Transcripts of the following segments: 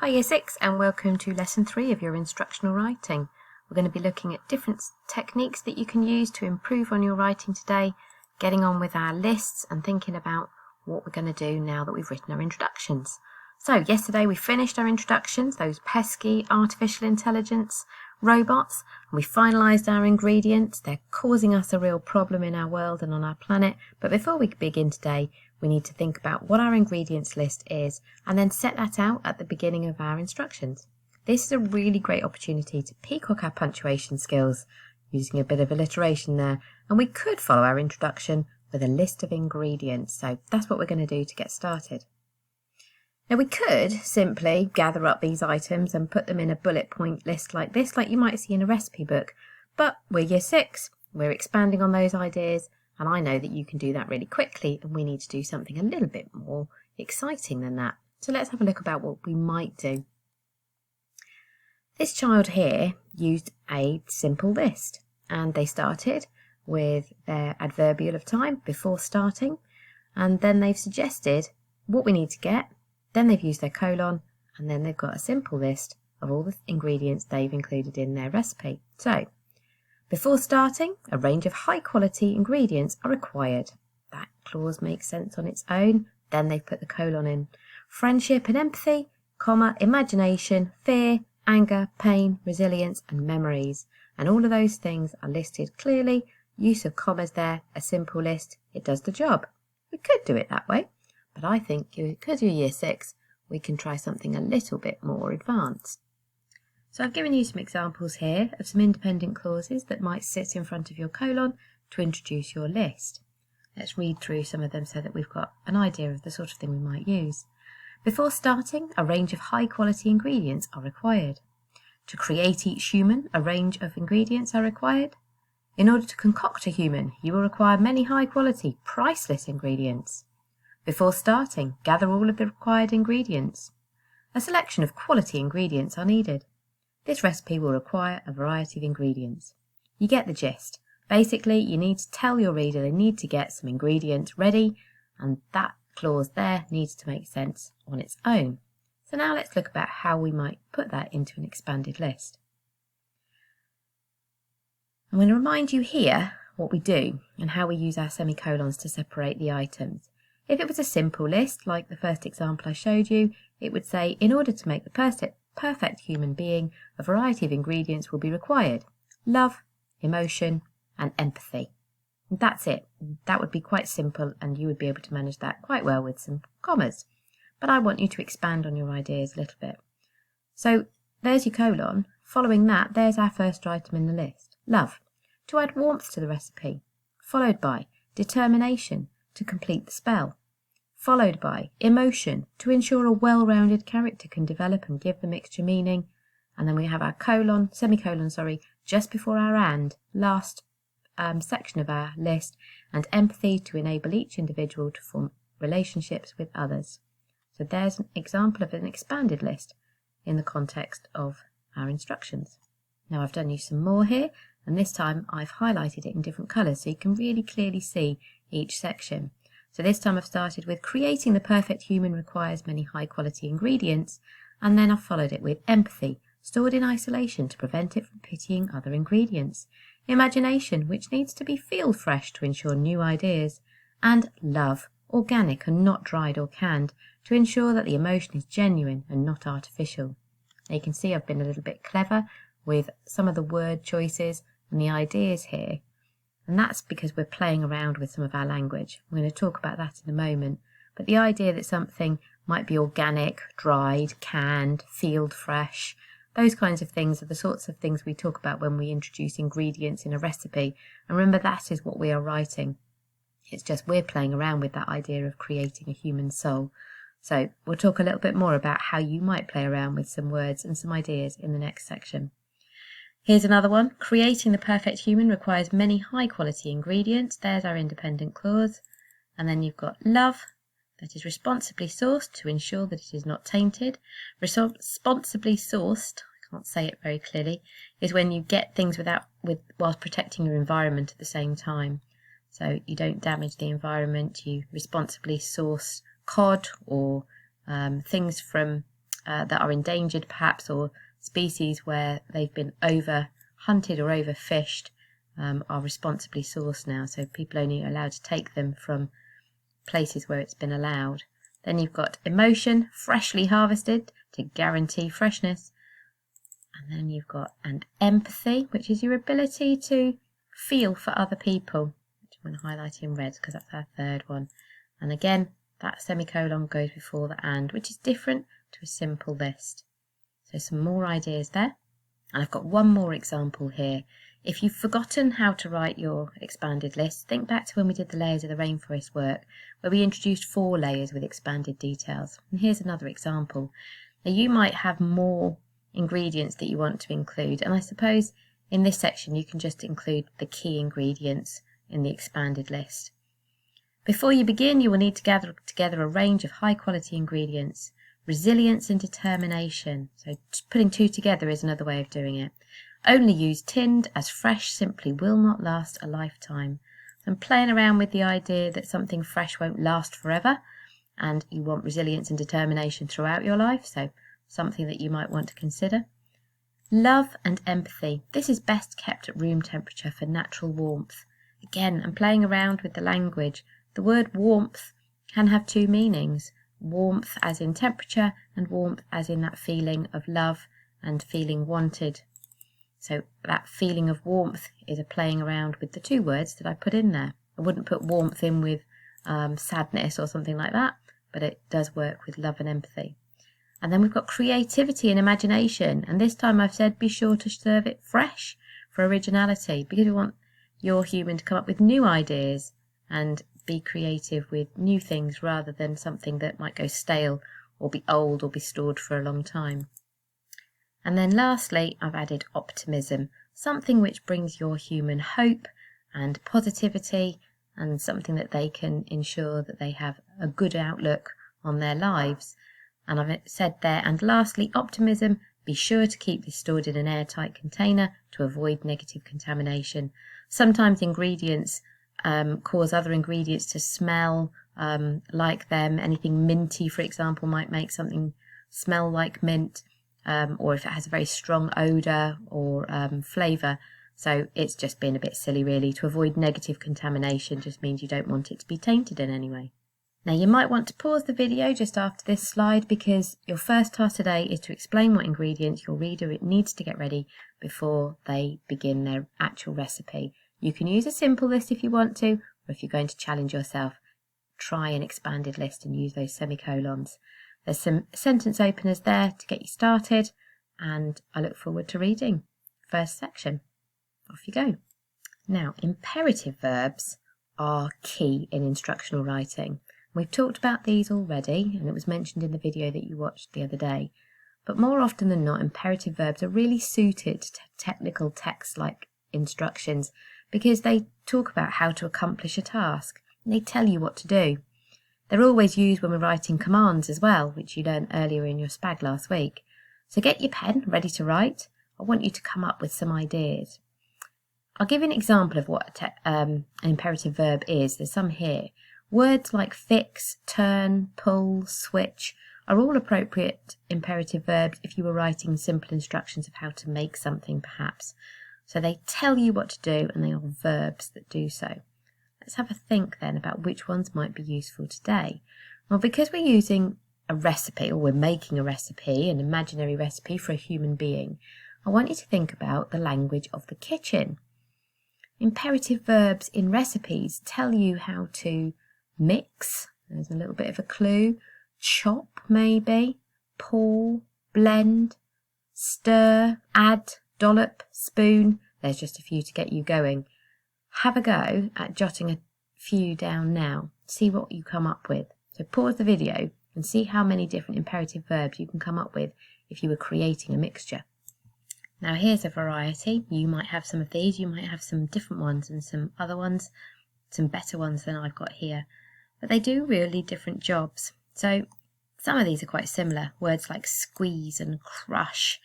Hi Year 6 and welcome to Lesson 3 of your instructional writing. We're going to be looking at different techniques that you can use to improve on your writing today, getting on with our lists and thinking about what we're going to do now that we've written our introductions. So yesterday we finished our introductions, those pesky artificial intelligence robots, and we finalised our ingredients. They're causing us a real problem in our world and on our planet, but before we begin today, we need to think about what our ingredients list is and then set that out at the beginning of our instructions. This is a really great opportunity to peacock our punctuation skills, using a bit of alliteration there, and we could follow our introduction with a list of ingredients, so that's what we're going to do to get started. Now we could simply gather up these items and put them in a bullet point list like this, like you might see in a recipe book, but we're Year 6, we're expanding on those ideas, and I know that you can do that really quickly, and we need to do something a little bit more exciting than that. So let's have a look about what we might do. This child here used a simple list, and they started with their adverbial of time before starting, and then they've suggested what we need to get, then they've used their colon, and then they've got a simple list of all the ingredients they've included in their recipe. So, before starting, a range of high-quality ingredients are required. That clause makes sense on its own. Then they've put the colon in. Friendship and empathy, comma, imagination, fear, anger, pain, resilience, and memories. And all of those things are listed clearly. Use of commas there, a simple list. It does the job. We could do it that way, but I think because you're Year 6, we can try something a little bit more advanced. So I've given you some examples here of some independent clauses that might sit in front of your colon to introduce your list. Let's read through some of them so that we've got an idea of the sort of thing we might use. Before starting, a range of high-quality ingredients are required. To create each human, a range of ingredients are required. In order to concoct a human, you will require many high-quality, priceless ingredients. Before starting, gather all of the required ingredients. A selection of quality ingredients are needed. This recipe will require a variety of ingredients. You get the gist. Basically, you need to tell your reader they need to get some ingredients ready, and that clause there needs to make sense on its own. So now let's look about how we might put that into an expanded list. I'm going to remind you here what we do and how we use our semicolons to separate the items. If it was a simple list, like the first example I showed you, it would say, in order to make the perfect human being, a variety of ingredients will be required. Love, emotion, and empathy. That's it. That would be quite simple, and you would be able to manage that quite well with some commas. But I want you to expand on your ideas a little bit. So there's your colon. Following that, there's our first item in the list. Love, to add warmth to the recipe. Followed by determination, to complete the spell. Followed by emotion, to ensure a well-rounded character can develop and give the mixture meaning. And then we have our semicolon, just before our and, last section of our list, and empathy to enable each individual to form relationships with others. So there's an example of an expanded list in the context of our instructions. Now I've done you some more here, and this time I've highlighted it in different colours so you can really clearly see each section. So this time I've started with creating the perfect human requires many high quality ingredients, and then I've followed it with empathy, stored in isolation to prevent it from pitying other ingredients, imagination, which needs to be field fresh to ensure new ideas, and love, organic and not dried or canned, to ensure that the emotion is genuine and not artificial. Now you can see I've been a little bit clever with some of the word choices and the ideas here. And that's because we're playing around with some of our language. We're going to talk about that in a moment. But the idea that something might be organic, dried, canned, field fresh, those kinds of things are the sorts of things we talk about when we introduce ingredients in a recipe. And remember, that is what we are writing. It's just we're playing around with that idea of creating a human soul. So we'll talk a little bit more about how you might play around with some words and some ideas in the next section. Here's another one. Creating the perfect human requires many high-quality ingredients. There's our independent clause. And then you've got love, that is responsibly sourced to ensure that it is not tainted. Responsibly sourced, I can't say it very clearly, is when you get things whilst protecting your environment at the same time. So you don't damage the environment, you responsibly source cod or things from that are endangered perhaps, or species where they've been over hunted or overfished are responsibly sourced now, so people only are allowed to take them from places where it's been allowed. Then you've got emotion, freshly harvested to guarantee freshness. And then you've got empathy, which is your ability to feel for other people, which I'm going to highlight in red because that's our third one. And again, that semicolon goes before the and, which is different to a simple list. So some more ideas there. And I've got one more example here. If you've forgotten how to write your expanded list, think back to when we did the layers of the rainforest work, where we introduced 4 layers with expanded details. And here's another example. Now you might have more ingredients that you want to include, and I suppose in this section you can just include the key ingredients in the expanded list. Before you begin, you will need to gather together a range of high quality ingredients. Resilience and determination. So putting 2 together is another way of doing it. Only use tinned, as fresh simply will not last a lifetime. I'm playing around with the idea that something fresh won't last forever, and you want resilience and determination throughout your life, so something that you might want to consider. Love and empathy. This is best kept at room temperature for natural warmth. Again, I'm playing around with the language. The word warmth can have 2 meanings. Warmth as in temperature, and warmth as in that feeling of love and feeling wanted. So that feeling of warmth is a playing around with the 2 words that I put in there. I wouldn't put warmth in with sadness or something like that, but it does work with love and empathy. And then we've got creativity and imagination, and this time I've said be sure to serve it fresh for originality, because we want your human to come up with new ideas and be creative with new things rather than something that might go stale or be old or be stored for a long time. And then lastly, I've added optimism, something which brings your human hope and positivity, and something that they can ensure that they have a good outlook on their lives. And I've said there, and lastly, optimism, be sure to keep this stored in an airtight container to avoid negative contamination. Sometimes ingredients cause other ingredients to smell like them. Anything minty, for example, might make something smell like mint, or if it has a very strong odour or flavour. So it's just been a bit silly, really. To avoid negative contamination just means you don't want it to be tainted in any way. Now you might want to pause the video just after this slide, because your first task today is to explain what ingredients your reader needs to get ready before they begin their actual recipe. You can use a simple list if you want to, or if you're going to challenge yourself, try an expanded list and use those semicolons. There's some sentence openers there to get you started, and I look forward to reading first section. Off you go. Now, imperative verbs are key in instructional writing. We've talked about these already, and it was mentioned in the video that you watched the other day. But more often than not, imperative verbs are really suited to technical text-like instructions, because they talk about how to accomplish a task, and they tell you what to do. They're always used when we're writing commands as well, which you learned earlier in your SPAG last week. So get your pen ready to write. I want you to come up with some ideas. I'll give you an example of what an imperative verb is. There's some here. Words like fix, turn, pull, switch are all appropriate imperative verbs if you were writing simple instructions of how to make something, perhaps. So they tell you what to do, and they are verbs that do so. Let's have a think then about which ones might be useful today. Well, because we're using a recipe, or we're making a recipe, an imaginary recipe for a human being, I want you to think about the language of the kitchen. Imperative verbs in recipes tell you how to mix, there's a little bit of a clue, chop maybe, pour, blend, stir, add, dollop, spoon. There's just a few to get you going. Have a go at jotting a few down now. See what you come up with. So pause the video and see how many different imperative verbs you can come up with if you were creating a mixture. Now here's a variety. You might have some of these, you might have some different ones and some other ones, some better ones than I've got here. But they do really different jobs. So some of these are quite similar. Words like squeeze and crush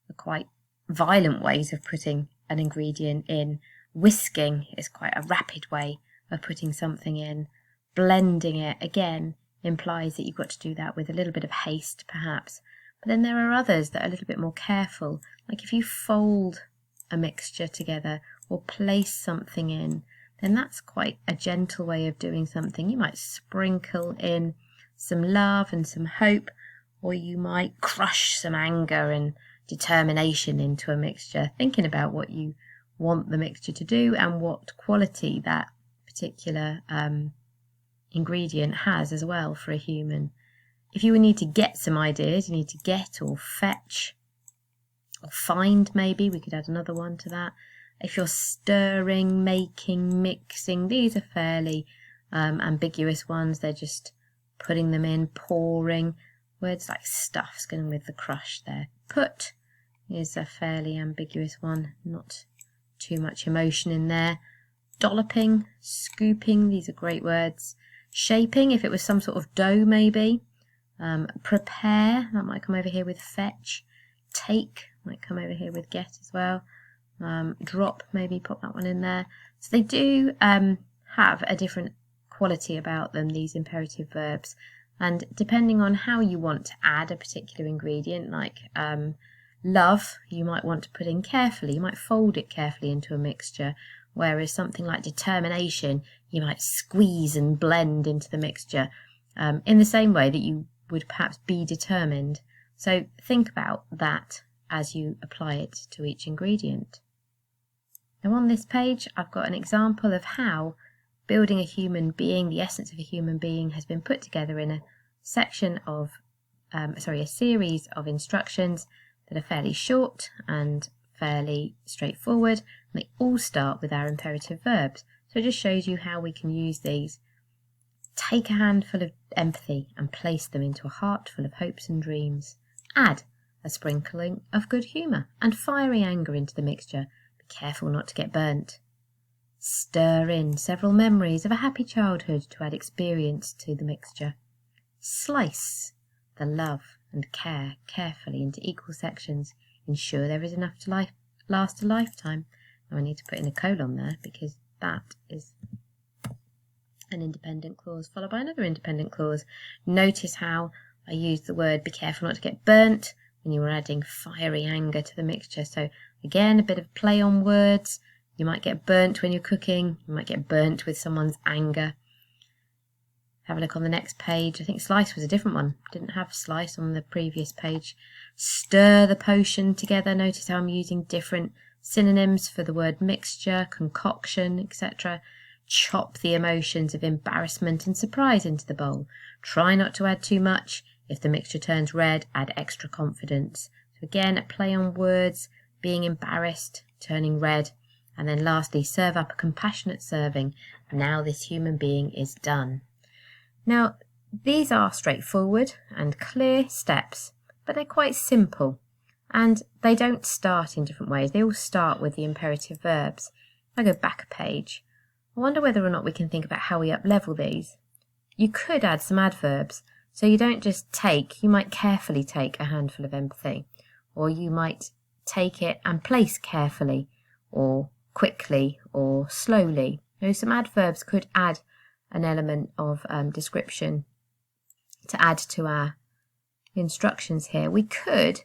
are quite violent ways of putting an ingredient in. Whisking is quite a rapid way of putting something in. Blending it, again, implies that you've got to do that with a little bit of haste, perhaps. But then there are others that are a little bit more careful, like if you fold a mixture together or place something in, then that's quite a gentle way of doing something. You might sprinkle in some love and some hope, or you might crush some anger and determination into a mixture, thinking about what you want the mixture to do and what quality that particular ingredient has as well for a human. If you need to get some ideas, you need to get or fetch or find, maybe we could add another one to that. If you're stirring, making, mixing, these are fairly ambiguous ones. They're just putting them in, pouring. Words like stuff's going with the crush there. Put is a fairly ambiguous one, not too much emotion in there. Dolloping, scooping, these are great words. Shaping, if it was some sort of dough maybe. Prepare, that might come over here with fetch. Take might come over here with get as well. Drop, maybe pop that one in there. So they do have a different quality about them, these imperative verbs. And depending on how you want to add a particular ingredient, like love, you might want to put in carefully. You might fold it carefully into a mixture. Whereas something like determination, you might squeeze and blend into the mixture in the same way that you would perhaps be determined. So think about that as you apply it to each ingredient. Now on this page, I've got an example of how building a human being, the essence of a human being, has been put together in a section of, a series of instructions that are fairly short and fairly straightforward. And they all start with our imperative verbs. So it just shows you how we can use these. Take a handful of empathy and place them into a heart full of hopes and dreams. Add a sprinkling of good humour and fiery anger into the mixture. Be careful not to get burnt. Stir in several memories of a happy childhood to add experience to the mixture. Slice the love and care carefully into equal sections. Ensure there is enough to last a lifetime. Now I need to put in a colon there because that is an independent clause followed by another independent clause. Notice how I used the word be careful not to get burnt when you were adding fiery anger to the mixture. So again, a bit of play on words. You might get burnt when you're cooking. You might get burnt with someone's anger. Have a look on the next page. I think slice was a different one. Didn't have slice on the previous page. Stir the potion together. Notice how I'm using different synonyms for the word mixture, concoction, etc. Chop the emotions of embarrassment and surprise into the bowl. Try not to add too much. If the mixture turns red, add extra confidence. So again, a play on words, being embarrassed, turning red. And then lastly, serve up a compassionate serving. Now this human being is done. Now, these are straightforward and clear steps, but they're quite simple. And they don't start in different ways. They all start with the imperative verbs. If I go back a page, I wonder whether or not we can think about how we up-level these. You could add some adverbs. So you don't just take, you might carefully take a handful of empathy. Or you might take it and place carefully, or quickly, or slowly. Some adverbs could add an element of description to add to our instructions here. We could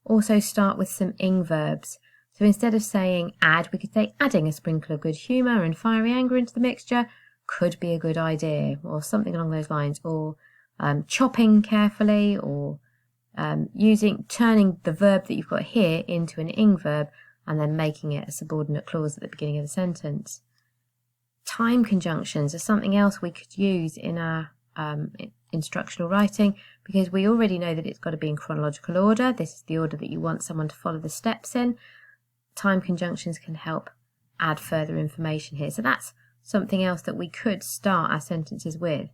also start with some ing verbs. So instead of saying add, we could say adding a sprinkle of good humour and fiery anger into the mixture could be a good idea, or something along those lines, or chopping carefully, or turning the verb that you've got here into an ing verb and then making it a subordinate clause at the beginning of the sentence. Time conjunctions are something else we could use in our instructional writing, because we already know that it's got to be in chronological order. This is the order that you want someone to follow the steps in. Time conjunctions can help add further information here. So that's something else that we could start our sentences with.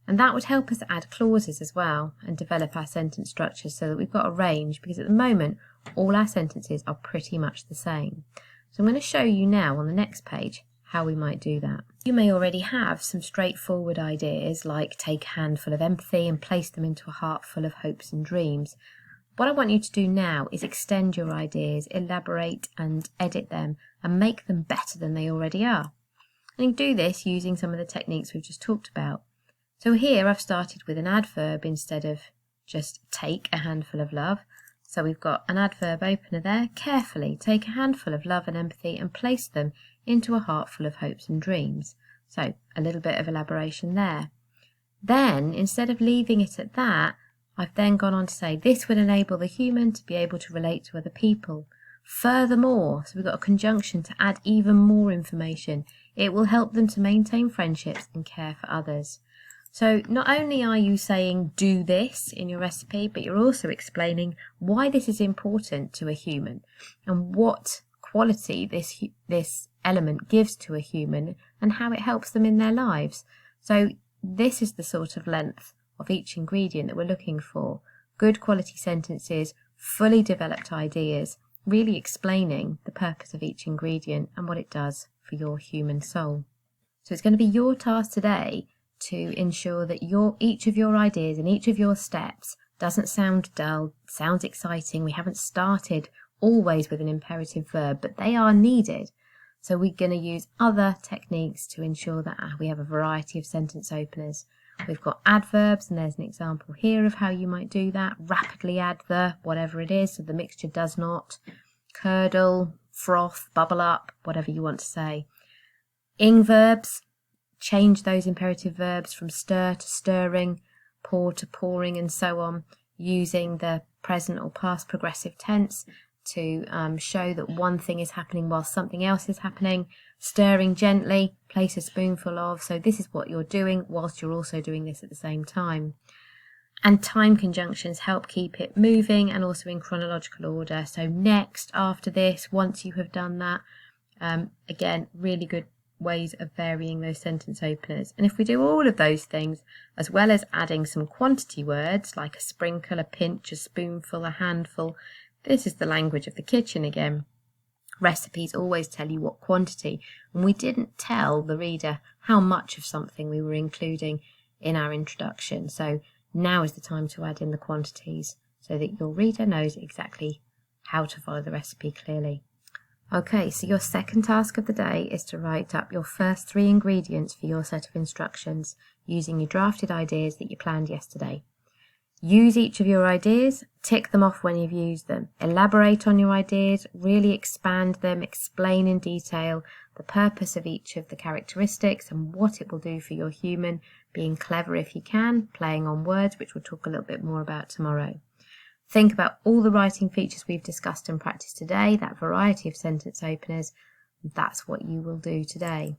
And that would help us add clauses as well and develop our sentence structures so that we've got a range, because at the moment all our sentences are pretty much the same. So I'm going to show you now on the next page how we might do that. You may already have some straightforward ideas like take a handful of empathy and place them into a heart full of hopes and dreams. What I want you to do now is extend your ideas, elaborate and edit them and make them better than they already are. And you can do this using some of the techniques we've just talked about. So here I've started with an adverb instead of just take a handful of love. So we've got an adverb opener there. Carefully take a handful of love and empathy and place them into a heart full of hopes and dreams. So a little bit of elaboration there. Then, instead of leaving it at that, I've then gone on to say this would enable the human to be able to relate to other people. Furthermore, so we've got a conjunction to add even more information. It will help them to maintain friendships and care for others. So not only are you saying do this in your recipe, but you're also explaining why this is important to a human and what quality this element gives to a human and how it helps them in their lives. So this is the sort of length of each ingredient that we're looking for. Good quality sentences, fully developed ideas, really explaining the purpose of each ingredient and what it does for your human soul. So it's going to be your task today to ensure that each of your ideas and each of your steps doesn't sound dull, sounds exciting. We haven't started always with an imperative verb, but they are needed. So we're going to use other techniques to ensure that we have a variety of sentence openers. We've got adverbs, and there's an example here of how you might do that. Rapidly add the whatever it is, so the mixture does not curdle, froth, bubble up, whatever you want to say. Ing verbs, change those imperative verbs from stir to stirring, pour to pouring, and so on, using the present or past progressive tense to show that one thing is happening while something else is happening. Stirring gently, place a spoonful of, so this is what you're doing whilst you're also doing this at the same time. And time conjunctions help keep it moving and also in chronological order. So next, after this, once you have done that, again, really good ways of varying those sentence openers. And if we do all of those things, as well as adding some quantity words like a sprinkle, a pinch, a spoonful, a handful, this is the language of the kitchen again. Recipes always tell you what quantity, and we didn't tell the reader how much of something we were including in our introduction. So now is the time to add in the quantities so that your reader knows exactly how to follow the recipe clearly. Okay, so your second task of the day is to write up your first 3 ingredients for your set of instructions using your drafted ideas that you planned yesterday. Use each of your ideas, tick them off when you've used them, elaborate on your ideas, really expand them, explain in detail the purpose of each of the characteristics and what it will do for your human, being clever if you can, playing on words, which we'll talk a little bit more about tomorrow. Think about all the writing features we've discussed and practiced today, that variety of sentence openers. That's what you will do today.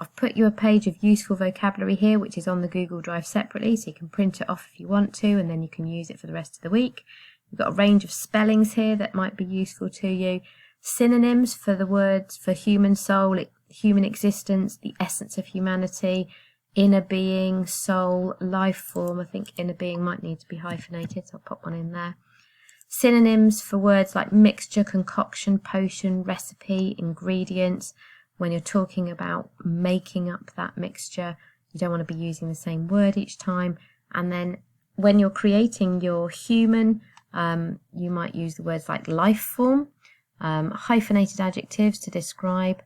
I've put you a page of useful vocabulary here, which is on the Google Drive separately, so you can print it off if you want to, and then you can use it for the rest of the week. We've got a range of spellings here that might be useful to you. Synonyms for the words for human soul, human existence, the essence of humanity, inner being, soul, life form. I think inner being might need to be hyphenated, so I'll pop one in there. Synonyms for words like mixture, concoction, potion, recipe, ingredients. When you're talking about making up that mixture, you don't want to be using the same word each time. And then when you're creating your human, you might use the words like life form, hyphenated adjectives to describe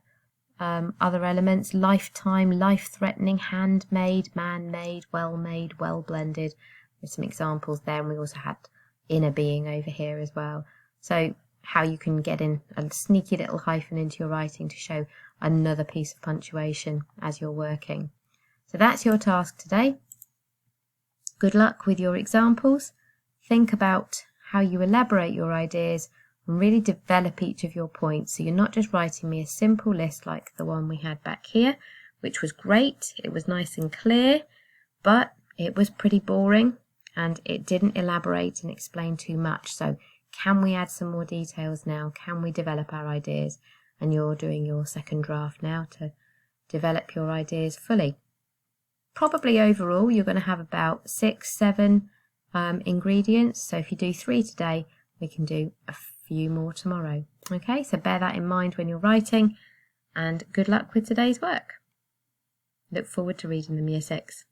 other elements, lifetime, life-threatening, handmade, man-made, well-made, well-blended. There's some examples there, and we also had inner being over here as well. So how you can get in a sneaky little hyphen into your writing to show another piece of punctuation as you're working. So that's your task today. Good luck with your examples. Think about how you elaborate your ideas and really develop each of your points. So you're not just writing me a simple list like the one we had back here, which was great. It was nice and clear, but it was pretty boring and it didn't elaborate and explain too much. So can we add some more details now? Can we develop our ideas? And you're doing your second draft now to develop your ideas fully. Probably overall you're going to have about 6-7 ingredients. So if you do 3 today, we can do a few more tomorrow. Okay, so bear that in mind when you're writing, and good luck with today's work. Look forward to reading them Year 6.